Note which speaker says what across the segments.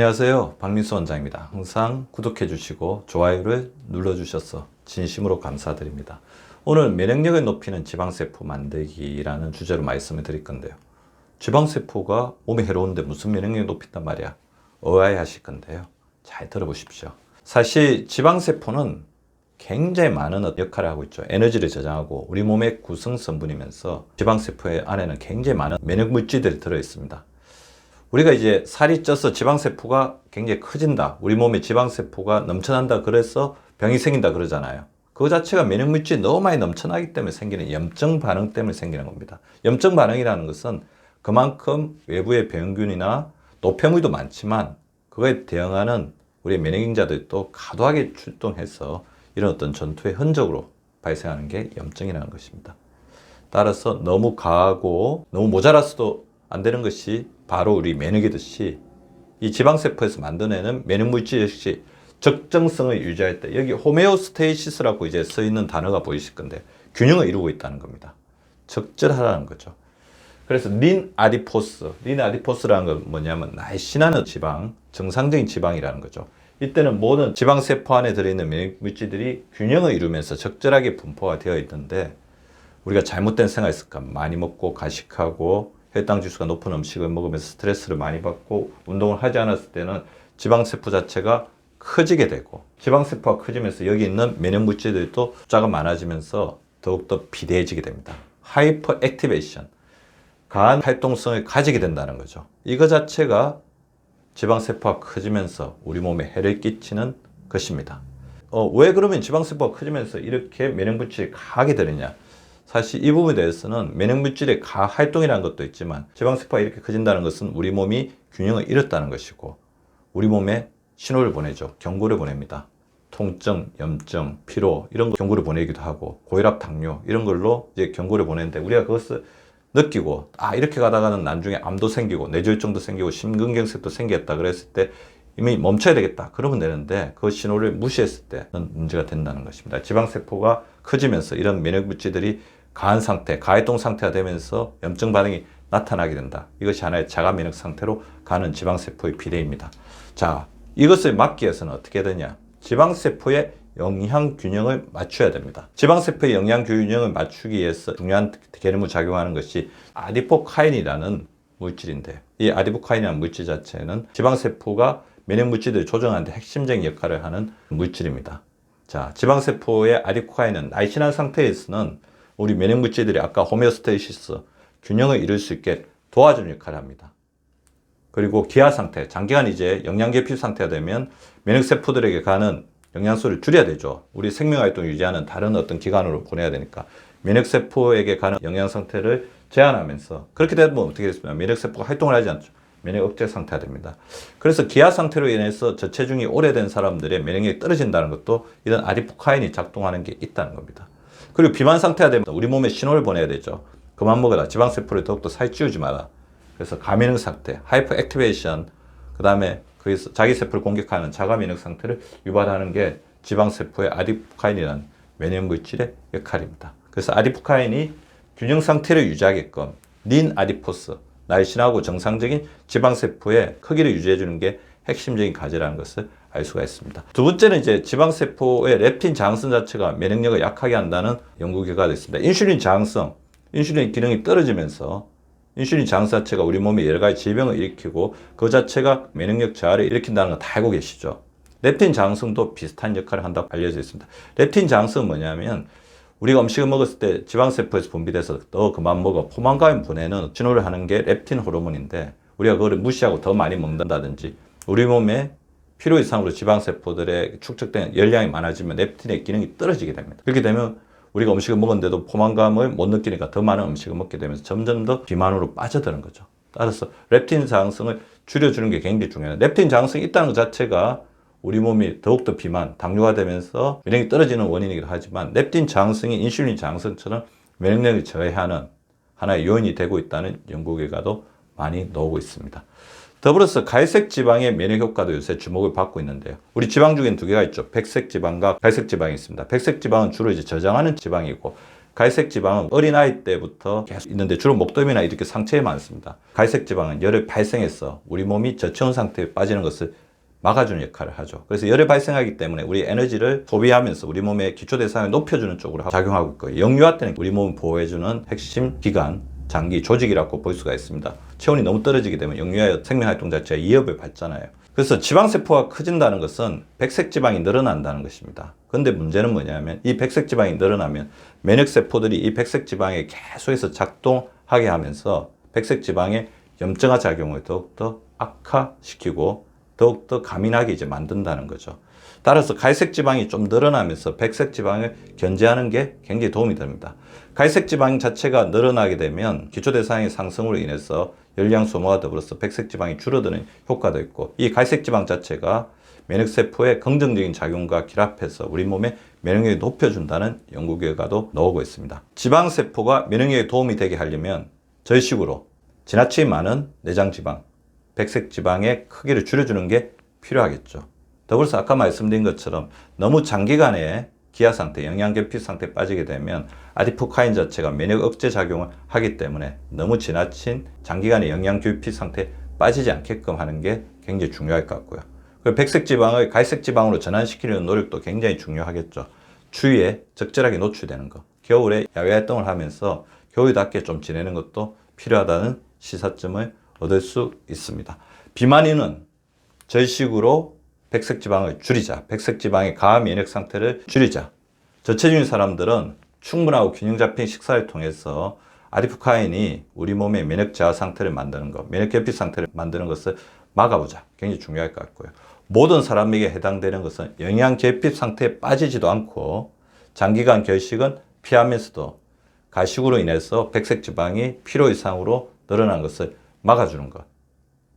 Speaker 1: 안녕하세요. 박민수 원장입니다. 항상 구독해 주시고 좋아요를 눌러 주셔서 진심으로 감사드립니다. 오늘 면역력을 높이는 지방세포 만들기라는 주제로 말씀을 드릴 건데요. 지방세포가 몸에 해로운데 무슨 면역력을 높인단 말이야? 의아해하실 건데요. 잘 들어보십시오. 사실 지방세포는 굉장히 많은 역할을 하고 있죠. 에너지를 저장하고 우리 몸의 구성성분이면서 지방세포의 안에는 굉장히 많은 면역물질들이 들어있습니다. 우리가 이제 살이 쪄서 지방세포가 굉장히 커진다. 우리 몸에 지방세포가 넘쳐난다. 그래서 병이 생긴다 그러잖아요. 그거 자체가 면역물질이 너무 많이 넘쳐나기 때문에 생기는 염증 반응 때문에 생기는 겁니다. 염증 반응이라는 것은 그만큼 외부의 병균이나 노폐물도 많지만 그거에 대응하는 우리 면역인자들도 과도하게 출동해서 이런 어떤 전투의 흔적으로 발생하는 게 염증이라는 것입니다. 따라서 너무 과하고 너무 모자라서도 안 되는 것이 바로 우리 면역이듯이 이 지방세포에서 만들어내는 면역물질 역시 적정성을 유지할 때 여기 호메오스테이시스라고 이제 써 있는 단어가 보이실 건데 균형을 이루고 있다는 겁니다. 적절하다는 거죠. 그래서 린 아디포스라는 건 뭐냐면 날씬한 지방, 정상적인 지방이라는 거죠. 이때는 모든 지방세포 안에 들어있는 면역물질들이 균형을 이루면서 적절하게 분포가 되어 있는데 우리가 잘못된 생활 습관 많이 먹고 가식하고 혈당 지수가 높은 음식을 먹으면서 스트레스를 많이 받고 운동을 하지 않았을 때는 지방세포 자체가 커지게 되고 지방세포가 커지면서 여기 있는 면역물질들도 숫자가 많아지면서 더욱더 비대해지게 됩니다. 하이퍼 액티베이션, 강한 활동성을 가지게 된다는 거죠. 이거 자체가 지방세포가 커지면서 우리 몸에 해를 끼치는 것입니다. 왜 그러면 지방세포가 커지면서 이렇게 면역물질이 강하게 되느냐? 사실 이 부분에 대해서는 면역물질의 가활동이라는 것도 있지만 지방세포가 이렇게 커진다는 것은 우리 몸이 균형을 잃었다는 것이고 우리 몸에 신호를 보내죠. 경고를 보냅니다. 통증, 염증, 피로 이런 거 경고를 보내기도 하고 고혈압, 당뇨 이런 걸로 이제 경고를 보내는데 우리가 그것을 느끼고 이렇게 가다가는 나중에 암도 생기고 뇌졸중도 생기고 심근경색도 생겼다 그랬을 때 이미 멈춰야 되겠다 그러면 되는데 그 신호를 무시했을 때는 문제가 된다는 것입니다. 지방세포가 커지면서 이런 면역물질들이 가한 상태, 가활동 상태가 되면서 염증 반응이 나타나게 된다. 이것이 하나의 자가 면역 상태로 가는 지방세포의 비례입니다. 자, 이것을 막기 위해서는 어떻게 되냐? 지방세포의 영양 균형을 맞춰야 됩니다. 지방세포의 영양 균형을 맞추기 위해서 중요한 개념을 작용하는 것이 아디포카인이라는 물질인데 이 아디포카인이라는 물질 자체는 지방세포가 면역물질들을 조정하는 데 핵심적인 역할을 하는 물질입니다. 자, 지방세포의 아디포카인은 날씬한 상태에서는 우리 면역물질들이 아까 호메오스테이시스, 균형을 이룰 수 있게 도와주는 역할을 합니다. 그리고 기하 상태, 장기간 이제 영양결핍 상태가 되면 면역세포들에게 가는 영양소를 줄여야 되죠. 우리 생명활동을 유지하는 다른 어떤 기관으로 보내야 되니까 면역세포에게 가는 영양 상태를 제한하면서 그렇게 되면 어떻게 됐습니까? 면역세포가 활동을 하지 않죠. 면역 억제 상태가 됩니다. 그래서 기하 상태로 인해서 저체중이 오래된 사람들의 면역력이 떨어진다는 것도 이런 아디포카인이 작동하는 게 있다는 겁니다. 그리고 비만 상태가 되면 우리 몸에 신호를 보내야 되죠. 그만 먹어라. 지방세포를 더욱더 살찌우지 마라. 그래서 가면역 상태, 하이퍼 액티베이션, 그 다음에 거기서 자기 세포를 공격하는 자가 면역 상태를 유발하는 게 지방세포의 아디포카인이라는 면역물질의 역할입니다. 그래서 아디포카인이 균형 상태를 유지하게끔 린 아디포스, 날씬하고 정상적인 지방세포의 크기를 유지해주는 게 핵심적인 과제라는 것을 알 수가 있습니다. 두 번째는 이제 지방세포의 렙틴 저항성 자체가 면역력을 약하게 한다는 연구 결과가 있습니다. 인슐린 저항성, 인슐린 기능이 떨어지면서 인슐린 저항성 자체가 우리 몸에 여러 가지 질병을 일으키고 그 자체가 면역력 저하를 일으킨다는 거 다 알고 계시죠. 렙틴 저항성도 비슷한 역할을 한다고 알려져 있습니다. 렙틴 저항성은 뭐냐면 우리가 음식을 먹었을 때 지방세포에서 분비돼서 더 그만 먹어 포만감을 보내는 신호를 하는 게 렙틴 호르몬인데 우리가 그걸 무시하고 더 많이 먹는다든지 우리 몸에 필요 이상으로 지방세포들의 축적된 열량이 많아지면 렙틴의 기능이 떨어지게 됩니다. 그렇게 되면 우리가 음식을 먹었는데도 포만감을 못 느끼니까 더 많은 음식을 먹게 되면서 점점 더 비만으로 빠져드는 거죠. 따라서 렙틴 저항성을 줄여주는 게 굉장히 중요해요. 렙틴 저항성이 있다는 것 자체가 우리 몸이 더욱더 비만, 당뇨가 되면서 면역력이 떨어지는 원인이기도 하지만 렙틴 저항성이 인슐린 저항성처럼 면역력을 저해하는 하나의 요인이 되고 있다는 연구 결과도 많이 나오고 있습니다. 더불어서 갈색 지방의 면역 효과도 요새 주목을 받고 있는데요. 우리 지방 중엔 두 개가 있죠. 백색 지방과 갈색 지방이 있습니다. 백색 지방은 주로 이제 저장하는 지방이고 갈색 지방은 어린아이 때부터 계속 있는데 주로 목덜미나 이렇게 상체에 많습니다. 갈색 지방은 열을 발생해서 우리 몸이 저체온 상태에 빠지는 것을 막아주는 역할을 하죠. 그래서 열을 발생하기 때문에 우리 에너지를 소비하면서 우리 몸의 기초대사량을 높여주는 쪽으로 작용하고 있고, 영유아 때는 우리 몸을 보호해주는 핵심 기관, 장기, 조직이라고 볼 수가 있습니다. 체온이 너무 떨어지게 되면 영유아의 생명활동 자체가 위협을 받잖아요. 그래서 지방세포가 커진다는 것은 백색 지방이 늘어난다는 것입니다. 그런데 문제는 뭐냐면 이 백색 지방이 늘어나면 면역세포들이 이 백색 지방에 계속해서 작동하게 하면서 백색 지방의 염증화 작용을 더욱더 악화시키고 더욱더 가민하게 이제 만든다는 거죠. 따라서 갈색 지방이 좀 늘어나면서 백색 지방을 견제하는 게 굉장히 도움이 됩니다. 갈색 지방 자체가 늘어나게 되면 기초대사량의 상승으로 인해서 열량 소모와 더불어서 백색 지방이 줄어드는 효과도 있고, 이 갈색 지방 자체가 면역세포의 긍정적인 작용과 결합해서 우리 몸의 면역력을 높여준다는 연구 결과도 나오고 있습니다. 지방세포가 면역력에 도움이 되게 하려면 저희 식으로 지나치게 많은 내장지방, 백색 지방의 크기를 줄여주는 게 필요하겠죠. 더불어서 아까 말씀드린 것처럼 너무 장기간의 기아 상태, 영양결핍 상태에 빠지게 되면 아디포카인 자체가 면역 억제 작용을 하기 때문에 너무 지나친 장기간의 영양결핍 상태에 빠지지 않게끔 하는 게 굉장히 중요할 것 같고요. 그리고 백색 지방을 갈색 지방으로 전환시키려는 노력도 굉장히 중요하겠죠. 추위에 적절하게 노출되는 것, 겨울에 야외 활동을 하면서 겨울답게 좀 지내는 것도 필요하다는 시사점을 얻을 수 있습니다. 비만인은 저희 식으로 백색 지방을 줄이자, 백색 지방의 가한 면역 상태를 줄이자. 저체중인 사람들은 충분하고 균형 잡힌 식사를 통해서 아디포카인이 우리 몸의 면역 저하 상태를 만드는 것, 면역 결핍 상태를 만드는 것을 막아보자. 굉장히 중요할 것 같고요. 모든 사람에게 해당되는 것은 영양 결핍 상태에 빠지지도 않고 장기간 결식은 피하면서도 가식으로 인해서 백색 지방이 필요 이상으로 늘어난 것을 막아주는 것.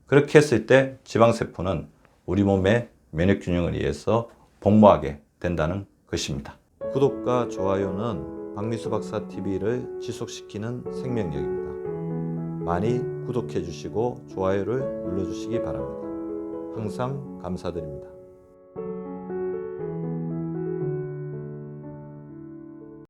Speaker 1: 그렇게 했을 때 지방세포는 우리 몸의 면역균형을 위해서 복무하게 된다는 것입니다. 구독과 좋아요는 박미수 박사 TV를 지속시키는 생명력입니다. 많이 구독해 주시고 좋아요를 눌러 주시기 바랍니다. 항상 감사드립니다.